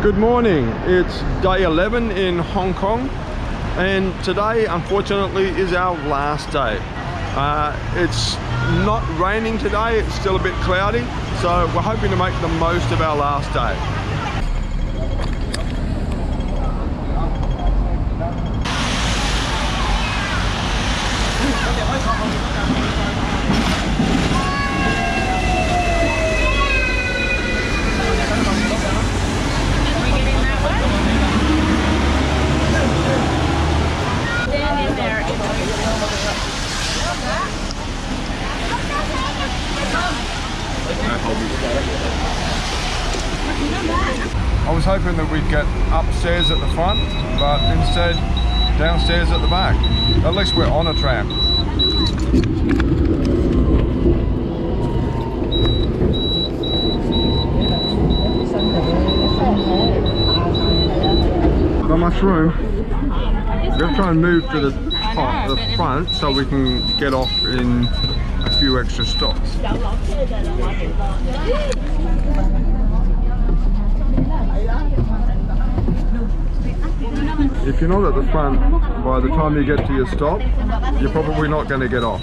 Good morning, it's day 11 in Hong Kong, and today unfortunately is our last day. It's not raining today, it's still a bit cloudy, so we're hoping to make the most of our last day. I was hoping that we'd get upstairs at the front, but instead downstairs at the back. At least we're on a tram. Not much room. We're going to try and move to the front so we can get off in a few extra stops. If you're not at the front, by the time you get to your stop, you're probably not going to get off.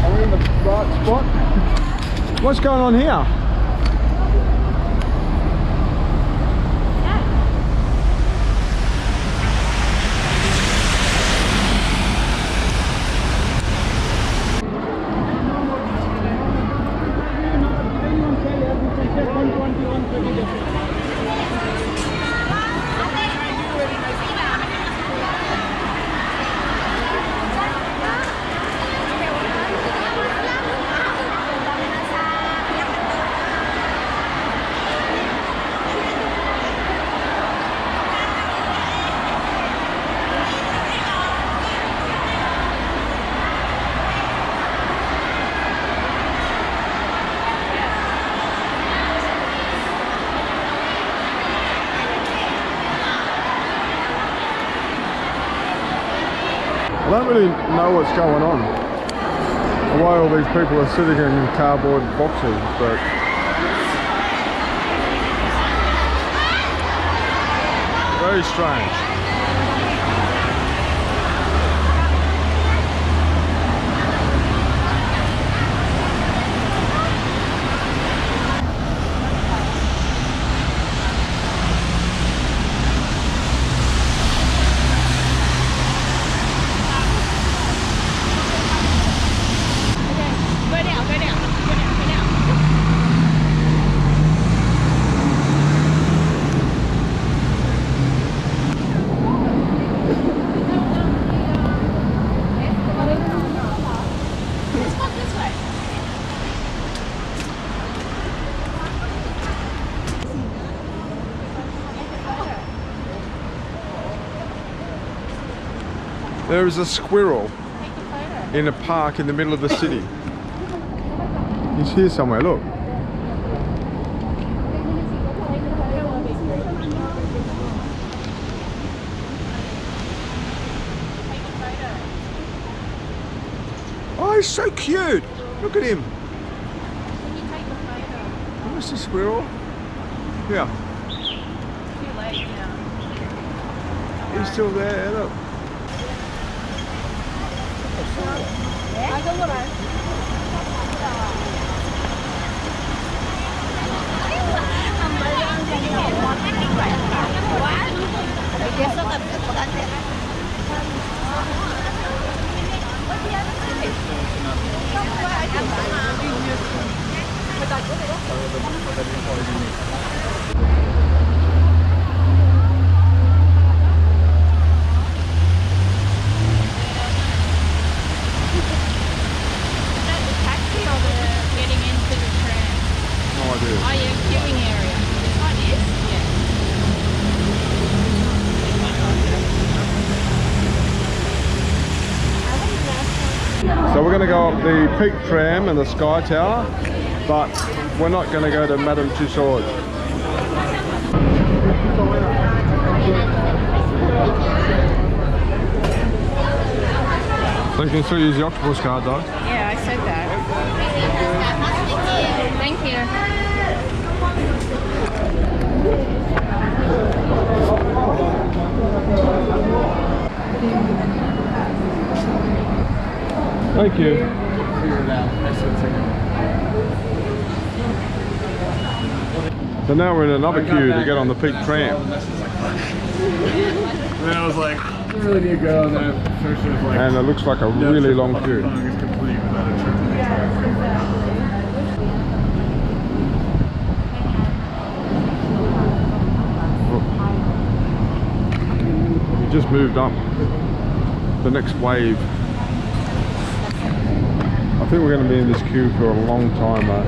Are we in the right spot? What's going on here? I don't really know what's going on, why all these people are sitting in cardboard boxes, but very strange. There is a squirrel in a park in the middle of the city. He's here somewhere, look. Oh, he's so cute. Look at him. Where's the squirrel? Yeah. Too late now. He's still there, look. So we're going to go up the Peak Tram and the Sky Tower, but we're not going to go to Madame Tussauds. So you can still use the octopus card though. Yeah, I said that. Thank you. Thank you. So now we're in another queue to get on the Peak Tram. And then I was like, I really need to go, and then first it was like, And it looks like a really long queue. Hong Kong is complete without a trip. Just moved up the next wave. I think we're going to be in this queue for a long time though.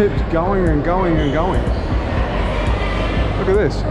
Keeps going and going and going. Look at this.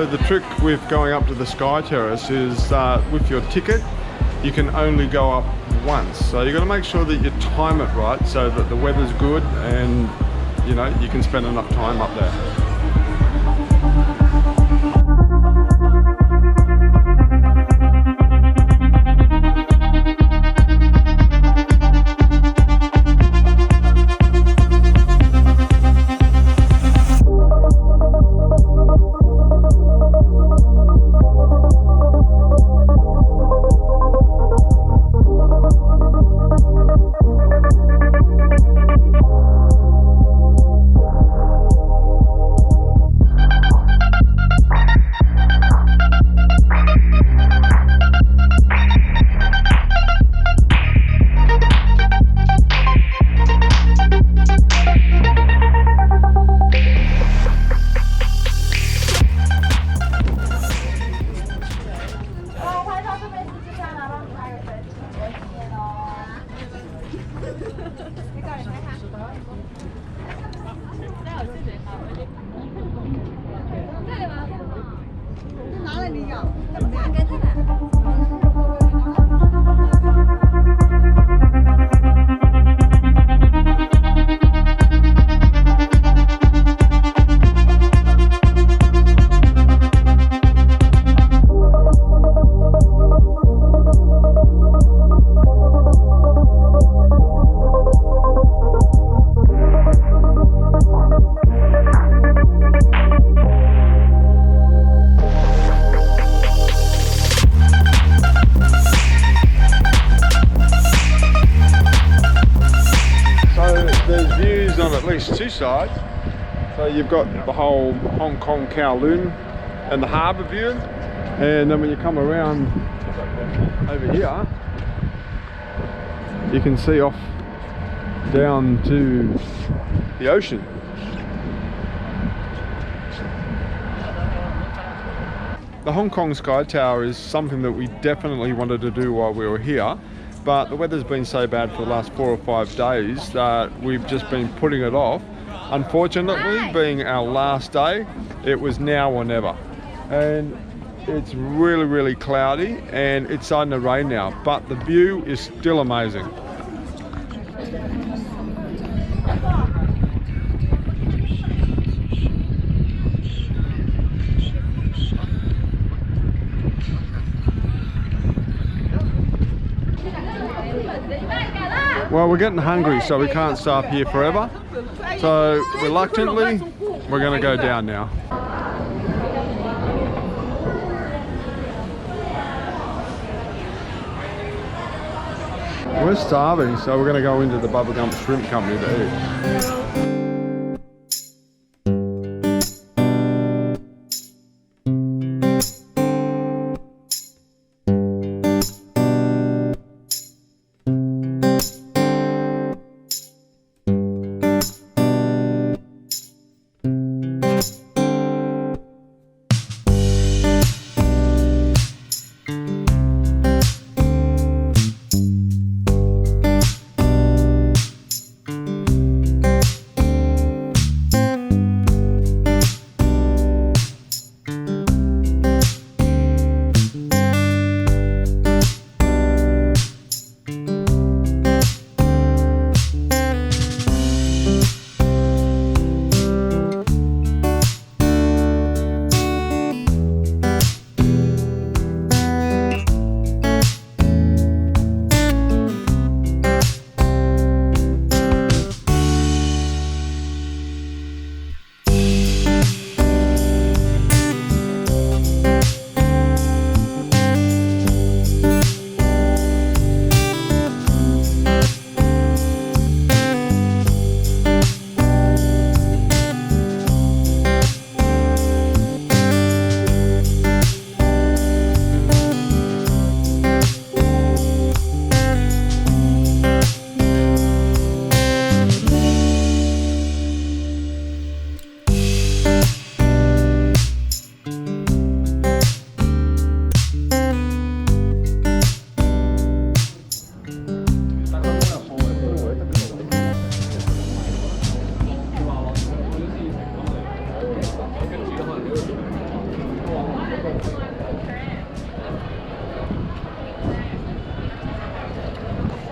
So the trick with going up to the Sky Terrace is with your ticket, you can only go up once. So you've got to make sure that you time it right so that the weather's good and you know you can spend enough time up there. Two sides. So you've got the whole Hong Kong Kowloon and the harbour view, and then when you come around over here you can see off down to the ocean. The Hong Kong Sky Tower is something that we definitely wanted to do while we were here, but the weather's been so bad for the last 4 or 5 days that we've just been putting it off. Unfortunately, being our last day, it was now or never. And it's really, really cloudy and it's starting to rain now, but the view is still amazing. Well, we're getting hungry, so we can't stay up here forever. So, reluctantly, we're going to go down now. We're starving, so we're going to go into the Bubba Gump Shrimp Company to eat.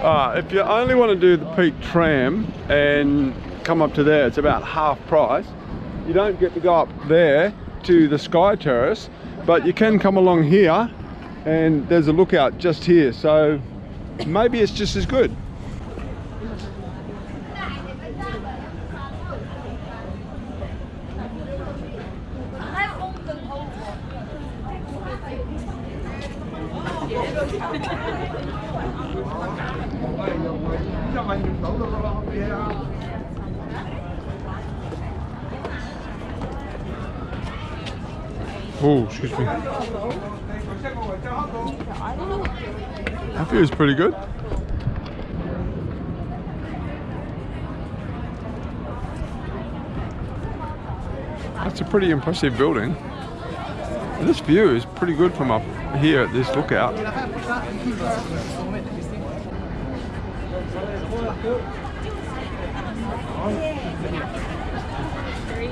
If you only want to do the Peak Tram and come up to there, it's about half price. You don't get to go up there to the Sky Terrace, but you can come along here and there's a lookout just here, so maybe it's just as good. Oh, excuse me. That view is pretty good. That's a pretty impressive building. And this view is pretty good from up here at this lookout.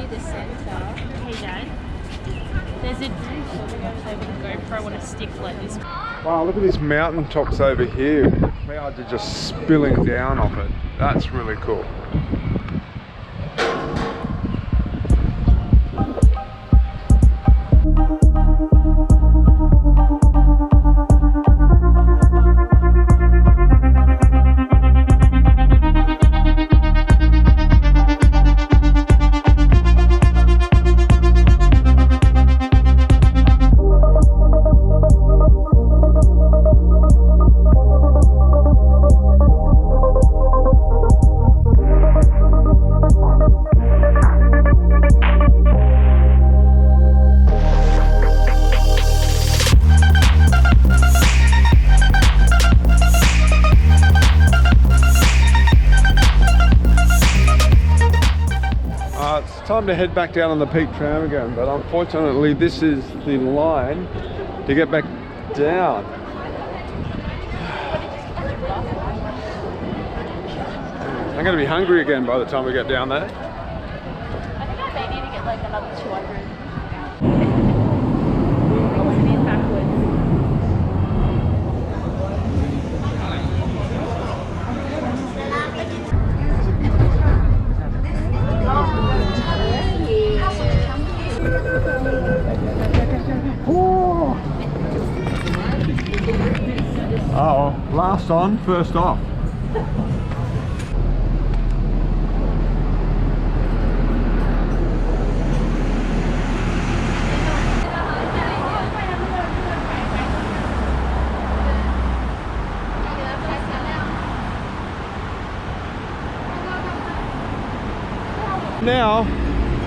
The centre. Hey Dad, there's a GoPro. I want to stick like this. Wow, look at these mountain tops over here. Clouds are just spilling down off it. That's really cool. Time to head back down on the Peak Tram again, but unfortunately this is the line to get back down. I'm going to be hungry again by the time we get down there. I think I may need to get like another 200. Coming in backwards. Uh-oh, last on, first off. Now,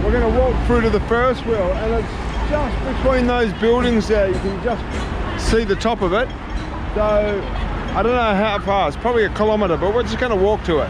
we're going to walk through to the Ferris wheel, and it's just between those buildings there. You can just see the top of it. So, I don't know how far, it's probably 1 kilometre, but we're just going to walk to it.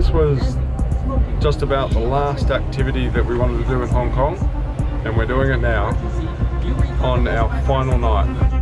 this was just about the last activity that we wanted to do in Hong Kong, and we're doing it now on our final night.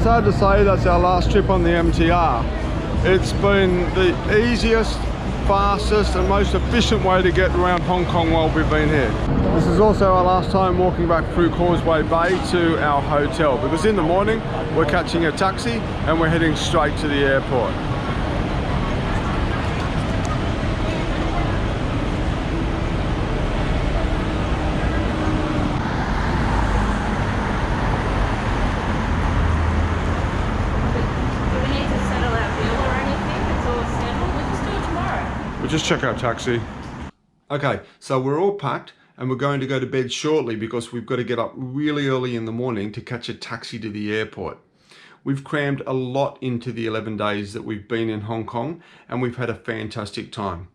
Sad to say that's our last trip on the MTR. It's been the easiest, fastest and most efficient way to get around Hong Kong while we've been here. This is also our last time walking back through Causeway Bay to our hotel, because in the morning we're catching a taxi and we're heading straight to the airport. We'll just check our taxi. Okay, so we're all packed and we're going to go to bed shortly because we've got to get up really early in the morning to catch a taxi to the airport. We've crammed a lot into the 11 days that we've been in Hong Kong and we've had a fantastic time.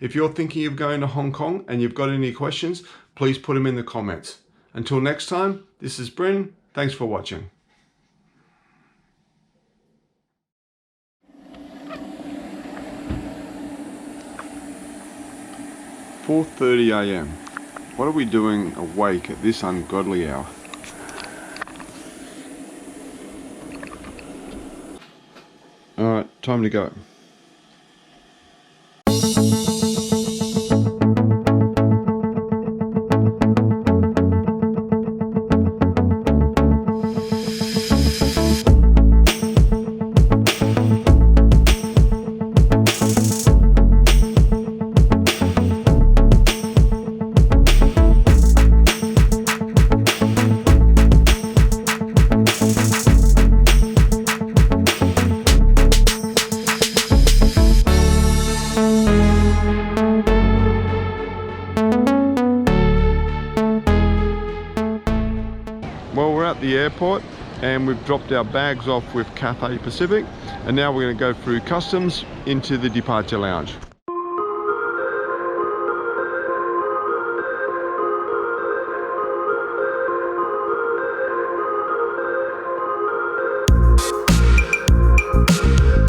If you're thinking of going to Hong Kong and you've got any questions, please put them in the comments. Until next time, this is Bryn. Thanks for watching. "4:30 AM. What are we doing awake at this ungodly hour?" Alright, time to go. Well, we're at the airport and we've dropped our bags off with Cathay Pacific, and now we're going to go through customs into the departure lounge. Bye.